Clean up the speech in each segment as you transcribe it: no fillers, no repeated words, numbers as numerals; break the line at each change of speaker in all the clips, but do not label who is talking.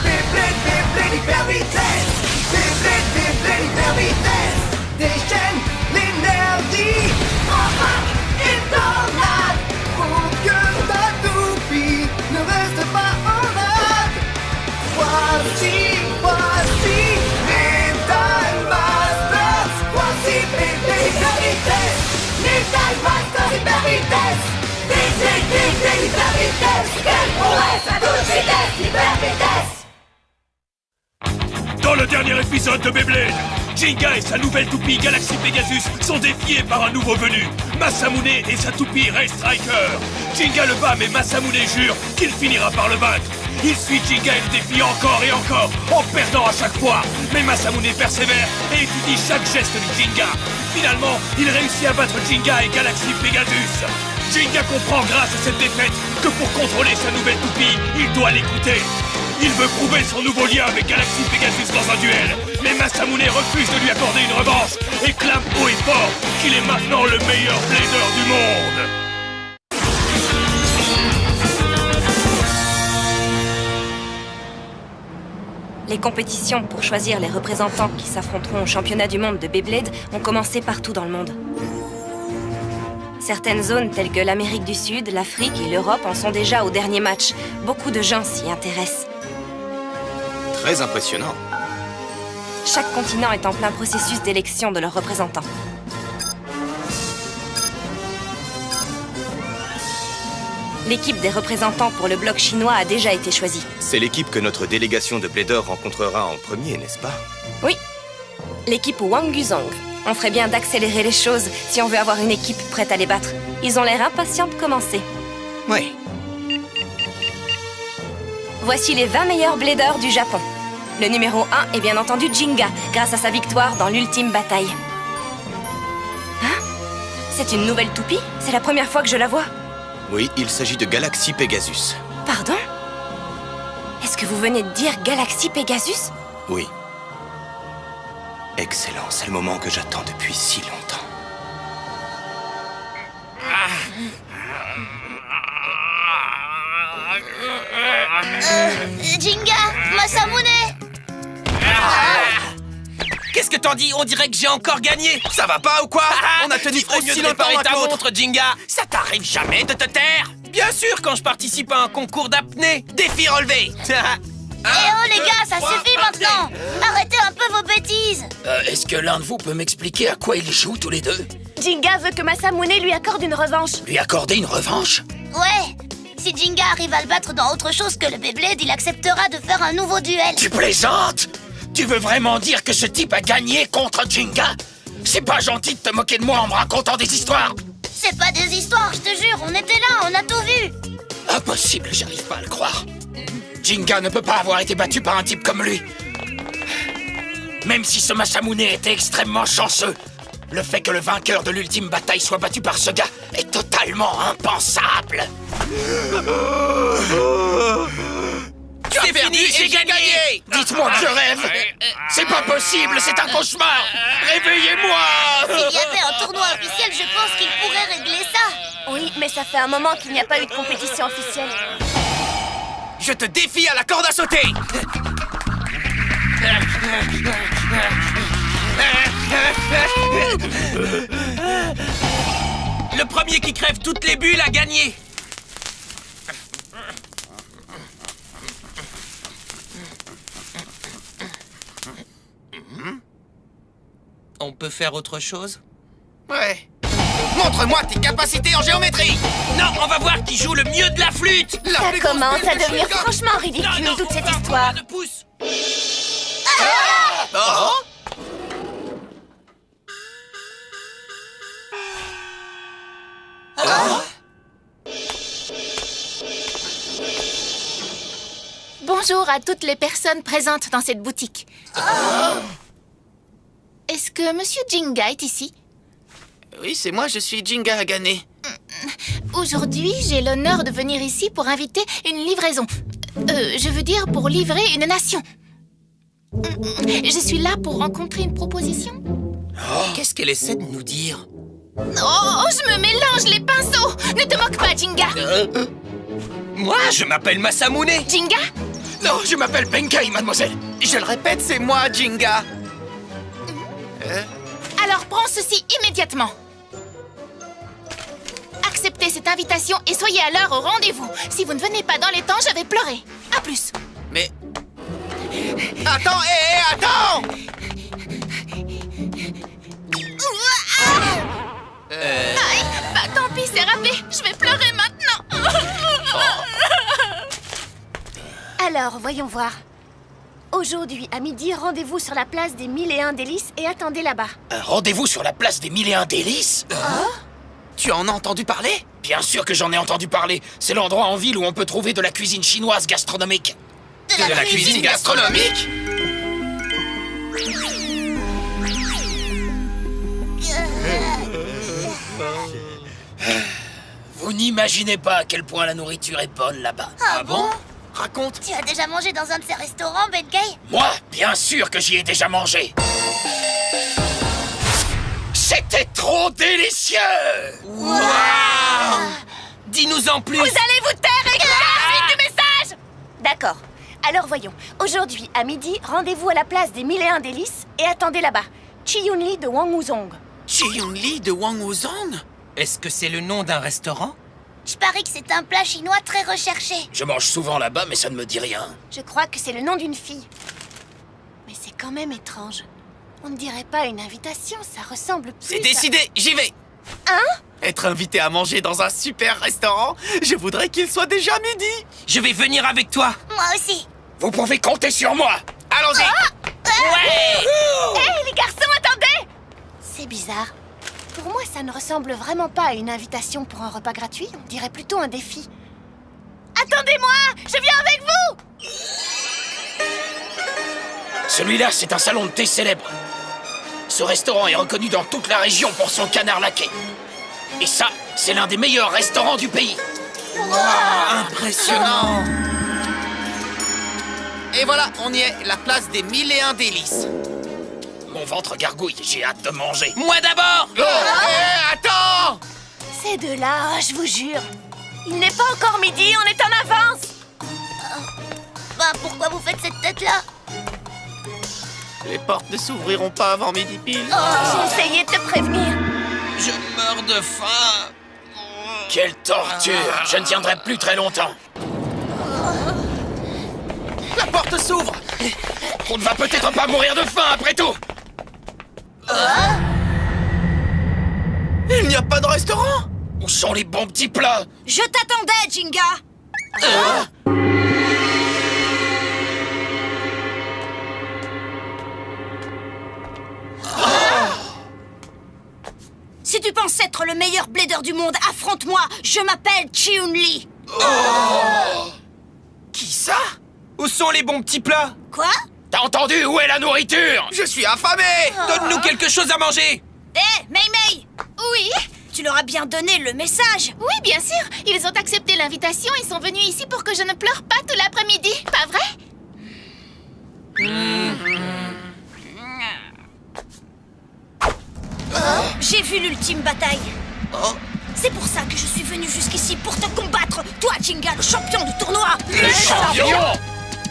Beyblade, Beyblade hyper vitesse. Beyblade, Beyblade hyper vitesse. Déchaîne l'énergie. Enfin, une tornade. Pour que ta toupie ne reste pas en rade. Voici Metal Masters. Voici Beyblade hyper vitesse. Metal Masters hyper vitesse. Beyblade, Beyblade hyper vitesse. Quelle prouesse à toute vitesse, hyper vitesse.
Dans le dernier épisode de Beyblade, Jinga et sa nouvelle toupie Galaxy Pegasus sont défiés par un nouveau venu, Masamune et sa toupie Ray Striker. Jinga le bat, mais Masamune jure qu'il finira par le battre. Il suit Jinga et le défie encore et encore, en perdant à chaque fois. Mais Masamune persévère et étudie chaque geste de Jinga. Finalement, il réussit à battre Jinga et Galaxy Pegasus. Jinga comprend grâce à cette défaite que pour contrôler sa nouvelle toupie, il doit l'écouter. Il veut prouver son nouveau lien avec Galaxy Pegasus dans un duel. Mais Masamune refuse de lui accorder une revanche et clame haut et fort qu'il est maintenant le meilleur blader du monde.
Les compétitions pour choisir les représentants qui s'affronteront au championnat du monde de Beyblade ont commencé partout dans le monde. Certaines zones telles que l'Amérique du Sud, l'Afrique et l'Europe en sont déjà au dernier match. Beaucoup de gens s'y intéressent.
Très impressionnant.
Chaque continent est en plein processus d'élection de leurs représentants. L'équipe des représentants pour le bloc chinois a déjà été choisie.
C'est l'équipe que notre délégation de Bladers rencontrera en premier, n'est-ce pas?
Oui, l'équipe Wanguzhong. On ferait bien d'accélérer les choses si on veut avoir une équipe prête à les battre. Ils ont l'air impatients de commencer.
Oui.
Voici les 20 meilleurs bladers du Japon. Le numéro 1 est bien entendu Jinga, grâce à sa victoire dans l'ultime bataille. Hein? C'est une nouvelle toupie? C'est la première fois que je la vois.
Oui, il s'agit de Galaxy Pegasus.
Pardon? Est-ce que vous venez de dire Galaxy Pegasus?
Oui. Excellent, c'est le moment que j'attends depuis si longtemps.
Jinga, Masamune.
Qu'est-ce que t'en dis? On dirait que j'ai encore gagné.
Ça va pas ou quoi? On a tenu
Tu ferais mieux
aussi
de
longtemps
réparer
l'un
ta
que l'autre.
montre, Jinga. Ça t'arrive jamais de te taire? Bien sûr, quand je participe à un concours d'apnée. Défi relevé.
Eh oh les gars, ça suffit maintenant. Arrêtez un peu vos bêtises.
Est-ce que l'un de vous peut m'expliquer à quoi ils jouent tous les deux?
Jinga veut que Masamune lui accorde une revanche.
Lui accorder une revanche?
Ouais, si Jinga arrive à le battre dans autre chose que le Beyblade, il acceptera de faire un nouveau duel.
Tu plaisantes? Tu veux vraiment dire que ce type a gagné contre Jinga? C'est pas gentil de te moquer de moi en me racontant des histoires.
C'est pas des histoires, je te jure, on était là, on a tout vu.
Impossible, j'arrive pas à le croire. Jinga ne peut pas avoir été battu par un type comme lui. Même si ce Masamune était extrêmement chanceux, le fait que le vainqueur de l'ultime bataille soit battu par ce gars est totalement impensable. C'est fini, j'ai gagné. Dites-moi que je rêve. C'est pas possible, c'est un cauchemar. Réveillez-moi.
S'il y avait un tournoi officiel, je pense qu'il pourrait régler ça.
Oui, mais ça fait un moment qu'il n'y a pas eu de compétition officielle.
Je te défie à la corde à sauter. Le premier qui crève toutes les bulles a gagné. On peut faire autre chose?
Ouais. Montre-moi tes capacités en géométrie.
Non, on va voir qui joue le mieux de la flûte.
Ça commence à devenir franchement ridicule,
Non,
toute cette
pas
histoire.
de pouce.
Bonjour à toutes les personnes présentes dans cette boutique. Est-ce que Monsieur Jinga est ici?
Oui, c'est moi, je suis Jinga Hagane.
Aujourd'hui, j'ai l'honneur de venir ici pour inviter une livraison. Je veux dire pour livrer une nation. Je suis là pour rencontrer une proposition.
Qu'est-ce qu'elle essaie de nous dire?
Oh, je me mélange les pinceaux! Ne te moque pas, Jinga!
Moi, je m'appelle Masamune.
Jinga?
Non, je m'appelle Benkei, mademoiselle.
Je le répète, c'est moi, Jinga.
Alors prends ceci immédiatement. Acceptez cette invitation et soyez à l'heure au rendez-vous. Si vous ne venez pas dans les temps, je vais pleurer. À plus.
Mais... Attends, attends!
Aïe, bah tant pis, c'est raté. Je vais pleurer maintenant.
Alors, voyons voir. Aujourd'hui, à midi, rendez-vous sur la place des 1001 délices et attendez là-bas.
Un rendez-vous sur la place des 1001 délices?
Tu en as entendu parler?
Bien sûr que j'en ai entendu parler. C'est l'endroit en ville où on peut trouver de la cuisine chinoise gastronomique.
De la cuisine gastronomique?
Vous n'imaginez pas à quel point la nourriture est bonne là-bas.
Ah bon?
Raconte.
Tu as déjà mangé dans un de ces restaurants, Benkei?
Moi, bien sûr que j'y ai déjà mangé. C'était trop délicieux!
Dis-nous en plus.
Vous allez vous taire et suite du message! D'accord. Alors voyons. Aujourd'hui, à midi, rendez-vous à la place des 1001 délices et attendez là-bas. Chi-Yun-Li de Wang Wuzong.
Chi-Yun-Li de Wang Wuzong?
Est-ce que c'est le nom d'un restaurant?
Je parie que c'est un plat chinois très recherché.
Je mange souvent là-bas, mais ça ne me dit rien.
Je crois que c'est le nom d'une fille. Mais c'est quand même étrange. On ne dirait pas une invitation, ça ressemble plus
C'est
à-
décidé, j'y vais.
Hein?
Être invité à manger dans un super restaurant, je voudrais qu'il soit déjà midi.
Je vais venir avec toi.
Moi aussi.
Vous pouvez compter sur moi.
Allons-y.
Hé, les garçons, attendez! C'est bizarre. Pour moi, ça ne ressemble vraiment pas à une invitation pour un repas gratuit. On dirait plutôt un défi. Attendez-moi! Je viens avec vous!
Celui-là, c'est un salon de thé célèbre. Ce restaurant est reconnu dans toute la région pour son canard laqué. Et ça, c'est l'un des meilleurs restaurants du pays.
Impressionnant.
Et voilà, on y est, la place des 1001 délices.
Mon ventre gargouille, j'ai hâte de manger.
Moi d'abord.
Attends!
Ces deux-là, je vous jure. Il n'est pas encore midi, on est en avance!
Bah, pourquoi vous faites cette tête-là?
Les portes ne s'ouvriront pas avant midi pile.
J'ai essayé de te prévenir.
Je meurs de faim.
Quelle torture! Je ne tiendrai plus très longtemps.
La porte s'ouvre.
On ne va peut-être pas mourir de faim après tout.
Il n'y a pas de restaurant.
Où sont les bons petits plats?
Je t'attendais, Jinga. Si tu penses être le meilleur blader du monde, affronte-moi. Je m'appelle Chi-Yun-Li.
Qui ça?
Où sont les bons petits plats?
Quoi?
T'as entendu? Où est la nourriture?
Je suis affamé.
Donne-nous quelque chose à manger.
Hé, Mei-Mei,
Oui?
tu leur as bien donné le message.
Oui, bien sûr. Ils ont accepté l'invitation et sont venus ici pour que je ne pleure pas tout l'après-midi, pas vrai?
J'ai vu l'ultime bataille. C'est pour ça que je suis venu jusqu'ici pour te combattre. Toi, Jinga, le champion du tournoi.
Le champion!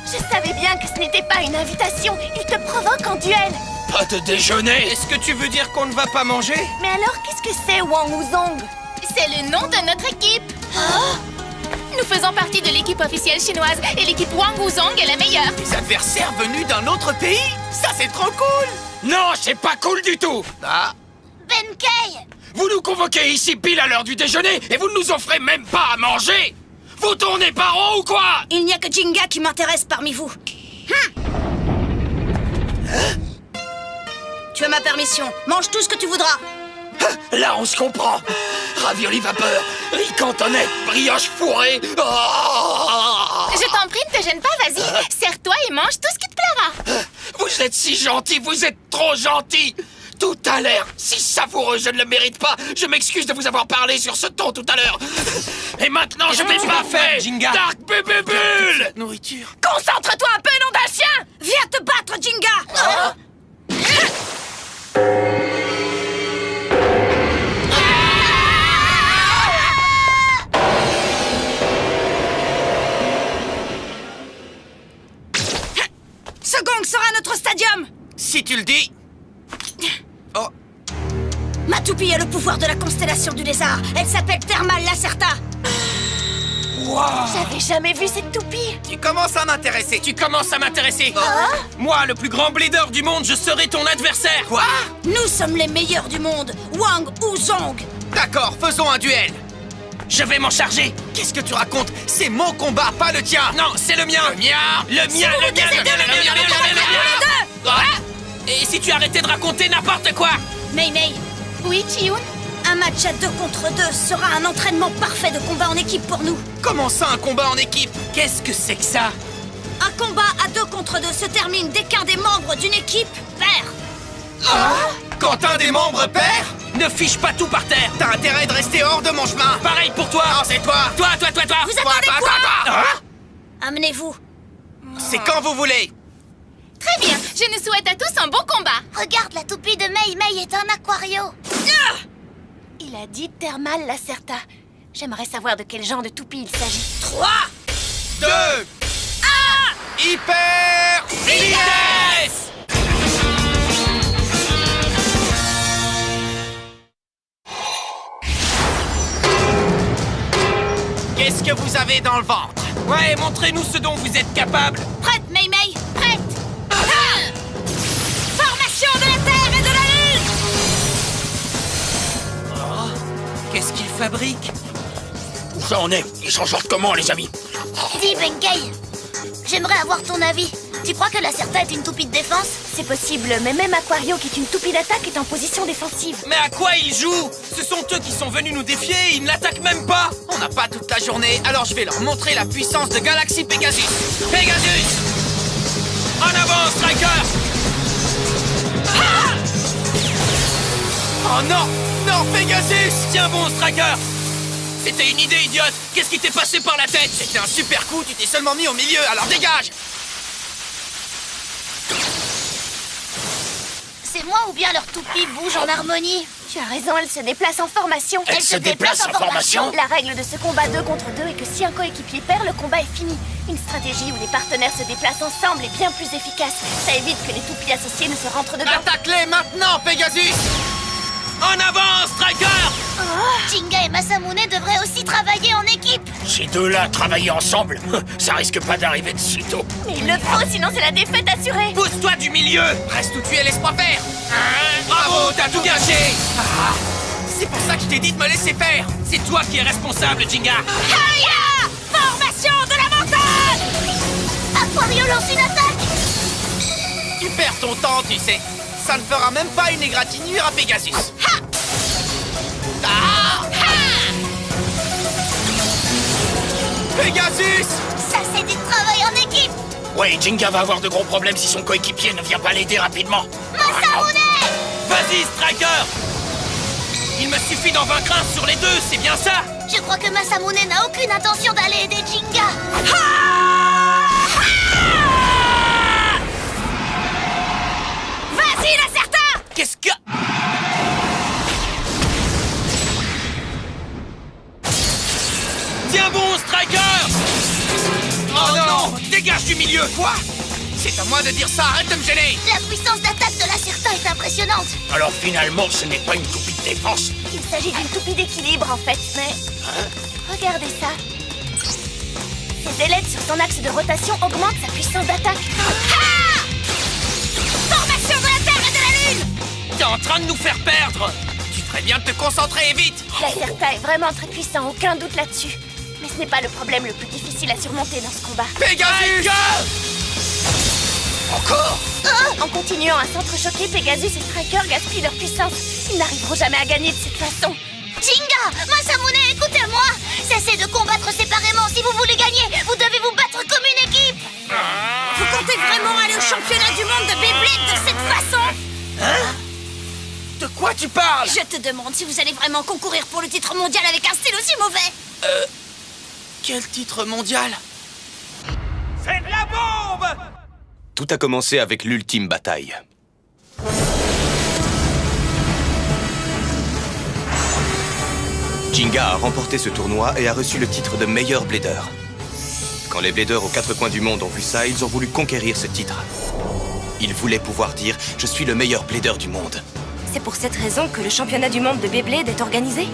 Je savais bien que ce n'était pas une invitation. Il te provoque en duel.
Pas de déjeuner?
Est-ce que tu veux dire qu'on ne va pas manger?
Mais alors, qu'est-ce que c'est, Wang Wuzong?
C'est le nom de notre équipe. Nous faisons partie de l'équipe officielle chinoise et l'équipe Wang Wuzong est la meilleure.
Des adversaires venus d'un autre pays? Ça, c'est trop cool.
Non, c'est pas cool du tout!
Ah,
Benkei!
Vous nous convoquez ici pile à l'heure du déjeuner et vous ne nous offrez même pas à manger! Vous tournez par rond ou quoi?
Il n'y a que Jinga qui m'intéresse parmi vous. Tu as ma permission. Mange tout ce que tu voudras.
Là, on se comprend. Ravioli vapeur, riz cantonais, brioche fourrée. Oh!
Je t'en prie, ne te gêne pas, vas-y. Serre-toi et mange tout ce qui te plaira.
Vous êtes si gentil, vous êtes trop gentil. Tout a l'air si savoureux, je ne le mérite pas. Je m'excuse de vous avoir parlé sur ce ton tout à l'heure. Et maintenant, je vais pas faire
Jinga?
Dark Bubule.
nourriture.
Concentre-toi un peu, nom d'un chien. Viens te battre, Jinga. sera notre stadium?
Si tu le dis. Oh,
Ma toupie a le pouvoir de la constellation du lézard. Elle s'appelle Thermal Lacerta.
J'avais jamais vu cette toupie.
tu commences à m'intéresser.
Tu commences à m'intéresser. Moi, le plus grand blader du monde, je serai ton adversaire.
Quoi?
Nous sommes les meilleurs du monde, Wang ou Zong.
D'accord, faisons un duel.
Je vais m'en charger.
Qu'est-ce que tu racontes? C'est mon combat, pas le tien.
Non, c'est le mien.
Le mien.
Le mien, le mien, le mien, le mien, le mien, le mien. Et si tu arrêtais de raconter n'importe quoi?
Mei Mei,
Oui, Chiyun?
un match à 2 contre 2 sera un entraînement parfait de combat en équipe pour nous.
Comment ça, un combat en équipe?
Qu'est-ce que c'est que ça?
Un combat à 2 contre 2 se termine dès qu'un des membres d'une équipe perd.
Quand un des membres perd,
Ne fiche pas tout par terre.
t'as intérêt de rester hors de mon chemin.
Pareil pour toi.
Non, c'est toi.
Toi.
Vous
Toi,
attendez
toi,
quoi?
toi, toi.
Amenez-vous.
C'est quand vous voulez.
Très bien, je nous souhaite à tous un bon combat.
Regarde, la toupie de Mei Mei est un aquario.
Il a dit Thermal Lacerta. J'aimerais savoir de quel genre de toupie il s'agit.
3.
2 Hyper
Vitesse!
Qu'est-ce que vous avez dans le ventre?
Ouais, montrez-nous ce dont vous êtes capable.
Prête, Mei Mei, prête. Formation de la Terre et de la Lune.
Qu'est-ce qu'il fabrique?
Où ça en est? Ils s'en sortent comment, les amis?
Dis, Benkei, j'aimerais avoir ton avis. Tu crois que la Certa est une toupie de défense?
C'est possible, mais même Aquario, qui est une toupie d'attaque, est en position défensive.
Mais à quoi ils jouent? Ce sont eux qui sont venus nous défier et ils ne l'attaquent même pas.
On n'a pas toute la journée, alors je vais leur montrer la puissance de Galaxy Pegasus.
Pegasus! En avant, Striker!
Oh non! Non, Pegasus!
Tiens bon, Striker! C'était une idée idiote. Qu'est-ce qui t'est passé par la tête?
C'était un super coup, tu t'es seulement mis au milieu, alors dégage!
C'est moi ou bien leur toupie bouge en harmonie?
Tu as raison, elle se déplace en formation.
Elle se déplace en formation?
La règle de ce combat 2 contre 2 est que si un coéquipier perd, le combat est fini. Une stratégie où les partenaires se déplacent ensemble est bien plus efficace. Ça évite que les toupies associées ne se rentrent dedans.
Attaque-les maintenant, Pegasus!
En avant, Striker!
Jinga et Masamune devraient aussi travailler en équipe.
Ces deux-là travailler ensemble, ça risque pas d'arriver de sitôt.
Mais il le faut, sinon c'est la défaite assurée.
Pousse-toi du milieu!
Reste où tu es, laisse-moi faire!
Bravo, t'as tout gâché!
C'est pour ça que je t'ai dit de me laisser faire!
C'est toi qui es responsable, Jinga!
Haya! Formation de la montagne!
Aquario lance une attaque.
Tu perds ton temps, tu sais. Ça ne fera même pas une égratignure à Pegasus. Pegasus!
Ça, c'est du travail en équipe.
Ouais, Jinga va avoir de gros problèmes si son coéquipier ne vient pas l'aider rapidement.
Masamune!
Vas-y, Striker! Il me suffit d'en vaincre un sur les deux, c'est bien ça?
Je crois que Masamune n'a aucune intention d'aller aider Jinga.
Vas-y, Lacerta!
Qu'est-ce que... Tiens bon, Striker! Oh non! Dégage du milieu!
Quoi? C'est à moi de dire ça, arrête de me gêner!
La puissance d'attaque de la Certa est impressionnante.
Alors finalement, ce n'est pas une toupie de défense.
Il s'agit d'une toupie d'équilibre en fait, mais... Regardez ça. Ses ailettes sur son axe de rotation augmentent sa puissance d'attaque.
Formation de la Terre et de la Lune!
T'es en train de nous faire perdre!
Tu ferais bien de te concentrer et vite!
La Certa est vraiment très puissant, aucun doute là-dessus. Mais ce n'est pas le problème le plus difficile à surmonter dans ce combat.
Pegasus!
Encore?
En continuant à s'entrechoquer, Pegasus et Striker gaspillent leur puissance. Ils n'arriveront jamais à gagner de cette façon.
Jinga, Masamune, écoutez-moi. Cessez de combattre séparément. Si vous voulez gagner, vous devez vous battre comme une équipe.
Vous comptez vraiment aller au championnat du monde de Beyblade de cette façon?
De quoi tu parles?
Je te demande si vous allez vraiment concourir pour le titre mondial avec un style aussi mauvais.
Quel titre mondial?
C'est de la bombe!
Tout a commencé avec l'ultime bataille. Jinga a remporté ce tournoi et a reçu le titre de meilleur blader. Quand les bladers aux 4 coins du monde ont vu ça, ils ont voulu conquérir ce titre. Il voulait pouvoir dire « Je suis le meilleur blader du monde ».
C'est pour cette raison que le championnat du monde de Beyblade est organisé?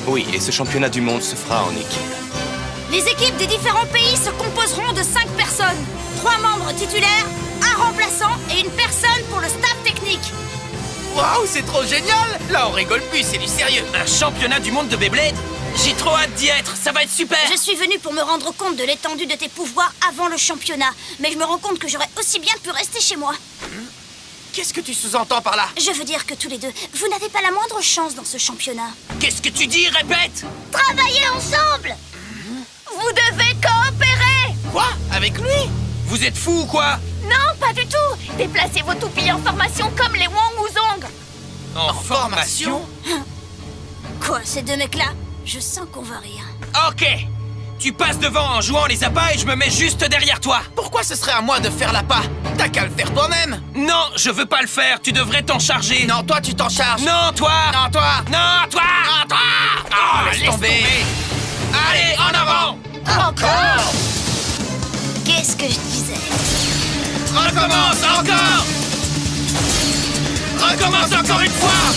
Oui, et ce championnat du monde se fera en équipe.
Les équipes des différents pays se composeront de 5 personnes. 3 membres titulaires, un remplaçant et une personne pour le staff technique.
Waouh, c'est trop génial! Là, on rigole plus, c'est du sérieux.
Un championnat du monde de Beyblade? J'ai trop hâte d'y être, ça va être super!
Je suis venue pour me rendre compte de l'étendue de tes pouvoirs avant le championnat. Mais je me rends compte que j'aurais aussi bien pu rester chez moi.
Qu'est-ce que tu sous-entends par là?
Je veux dire que tous les deux, vous n'avez pas la moindre chance dans ce championnat.
Qu'est-ce que tu dis? Répète!
Travaillez ensemble! Vous devez coopérer!
Quoi? Avec lui?
Vous êtes fous ou quoi?
Non, pas du tout. Déplacez vos toupies en formation comme les Wong ou Zong.
En formation?
Quoi, ces deux mecs-là? Je sens qu'on va rire.
Ok! Tu passes devant en jouant les appâts et je me mets juste derrière toi!
Pourquoi ce serait à moi de faire l'appât? T'as qu'à le faire toi-même!
Non, je veux pas le faire, tu devrais t'en charger!
Non, toi, tu t'en charges!
Non, toi!
Non, toi!
Non, toi!
Non, toi! Ah, laisse tomber!
Allez, en avant!
Encore!
Qu'est-ce que je disais?
Recommence encore! Recommence encore une fois!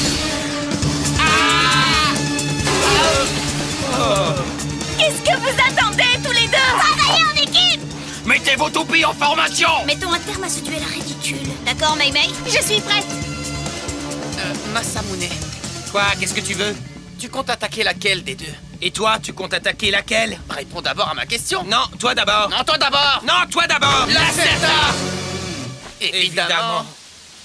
Qu'est-ce que vous attendez tous les deux?
Travaillez en équipe!
Mettez vos toupies en formation!
Mettons un terme à ce duel ridicule. D'accord, Mei Mei?
Je suis prête.
Masamune,
Quoi, qu'est-ce que tu veux?
tu comptes attaquer laquelle des deux?
Et toi, tu comptes attaquer laquelle?
Réponds d'abord à ma question!
Non, toi d'abord!
Non, toi d'abord!
Non, toi d'abord!
La Certa!
Évidemment.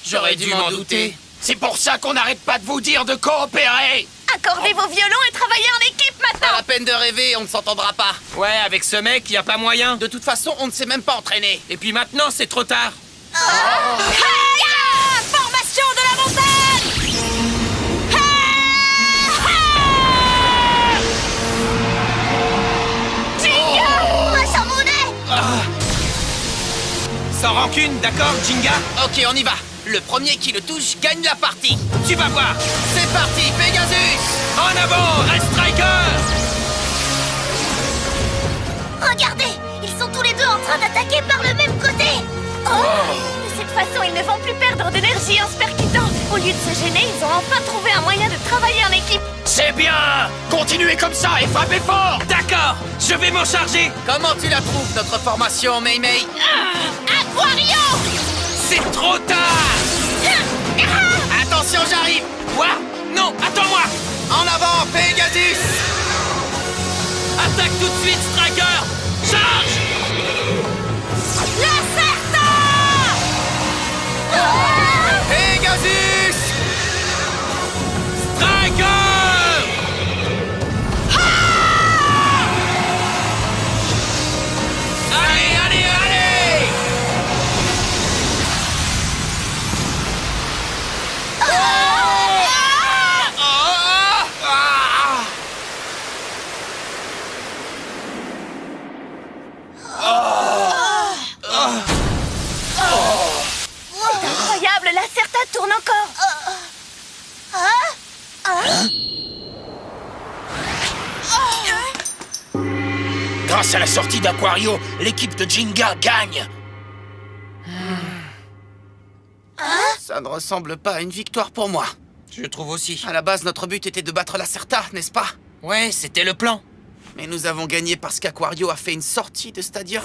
J'aurais dû m'en douter. C'est pour ça qu'on n'arrête pas de vous dire de coopérer!
Accordez vos violons et travaillez en équipe
Pas
maintenant.
la peine de rêver, on ne s'entendra pas.
Ouais, avec ce mec, y a pas moyen.
De toute façon, on ne s'est même pas entraîné.
Et puis maintenant, c'est trop tard.
Hiya! Formation de la montagne! Masamune!
Sans rancune, d'accord, Jinga?
Ok, on y va. Le premier qui le touche gagne la partie.
Tu vas voir.
C'est parti, Pegasus!
En avant, Red Striker!
Regardez! Ils sont tous les deux en train d'attaquer par le même côté!
De cette façon, ils ne vont plus perdre d'énergie en se percutant. Au lieu de se gêner, ils ont enfin trouvé un moyen de travailler en équipe.
C'est bien! Continuez comme ça et frappez fort! D'accord, je vais m'en charger!
Comment tu la trouves, notre formation, Mei Mei?
Aquario!
C'est trop tard!
Attention, j'arrive!
Quoi? Non, attends-moi!
En avant, Pegasus!
Attaque tout de suite, Striker! Charge!
La Certa!
Pegasus!
Striker! Allez, allez, allez!
Incroyable, la Certa tourne encore.
Grâce à la sortie d'Aquario, l'équipe de Jinga gagne.
Ça ne ressemble pas à une victoire pour moi.
Je trouve aussi.
À la base, notre but était de battre la Certa, n'est-ce pas?
Ouais, c'était le plan.
Mais nous avons gagné parce qu'Aquario a fait une sortie de Stadia.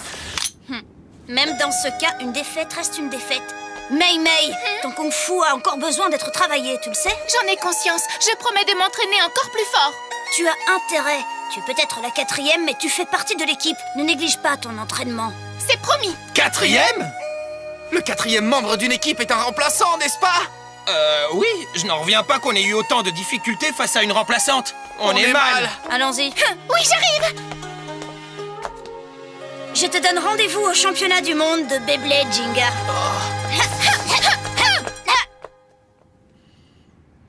Même dans ce cas, une défaite reste une défaite. Mei Mei, ton kung-fu a encore besoin d'être travaillé, tu le sais?
J'en ai conscience. Je promets de m'entraîner encore plus fort.
Tu as intérêt. Tu es peut-être la 4e, mais tu fais partie de l'équipe. Ne néglige pas ton entraînement.
C'est promis.
4e? Le 4e membre d'une équipe est un remplaçant, n'est-ce pas?
Oui, je n'en reviens pas qu'on ait eu autant de difficultés face à une remplaçante. On est mal.
Allons-y.
Oui, j'arrive.
Je te donne rendez-vous au championnat du monde de Beyblade, Jinga.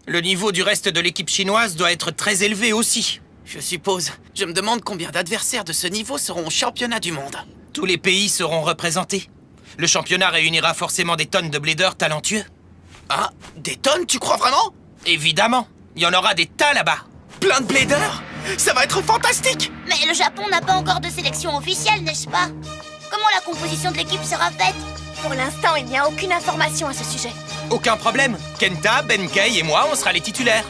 Le niveau du reste de l'équipe chinoise doit être très élevé aussi.
Je suppose. Je me demande combien d'adversaires de ce niveau seront au championnat du monde.
Tous les pays seront représentés. Le championnat réunira forcément des tonnes de bladers talentueux.
Ah, des tonnes, tu crois vraiment?
Évidemment, il y en aura des tas là-bas.
Plein de bladers? Ça va être fantastique!
Mais le Japon n'a pas encore de sélection officielle, n'est-ce pas? Comment la composition de l'équipe sera faite?
Pour l'instant, il n'y a aucune information à ce sujet.
Aucun problème. Kenta, Benkei et moi, on sera les titulaires.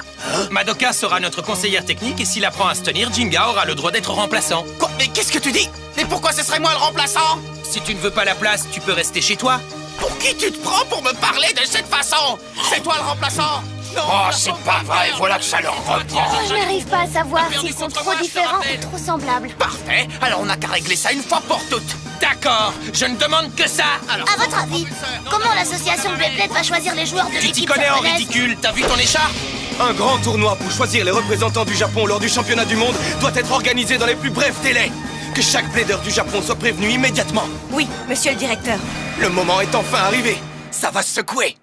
Madoka sera notre conseillère technique et s'il apprend à se tenir, Jinga aura le droit d'être remplaçant.
Quoi? Mais qu'est-ce que tu dis? Mais pourquoi ce serait moi le remplaçant?
Si tu ne veux pas la place, tu peux rester chez toi.
Pour qui tu te prends pour me parler de cette façon? C'est toi le remplaçant? Non,
Oh, c'est pas vrai, voilà que ça leur reprend.
Je n'arrive pas à savoir
perdu
s'ils sont
contre
trop
moi, je te
différents
rappelle.
ou trop semblables.
Parfait, alors on n'a qu'à régler ça une fois pour toutes.
D'accord, je ne demande que ça.
Alors,
À votre avis, comment l'association Beyblade va choisir les joueurs de
Tu t'y
l'équipe
connais en
japonaise?
ridicule, t'as vu ton écharpe?
Un grand tournoi pour choisir les représentants du Japon lors du championnat du monde doit être organisé dans les plus brefs délais. Que chaque plaideur du Japon soit prévenu immédiatement.
Oui, monsieur le directeur.
Le moment est enfin arrivé.
ça va se secouer.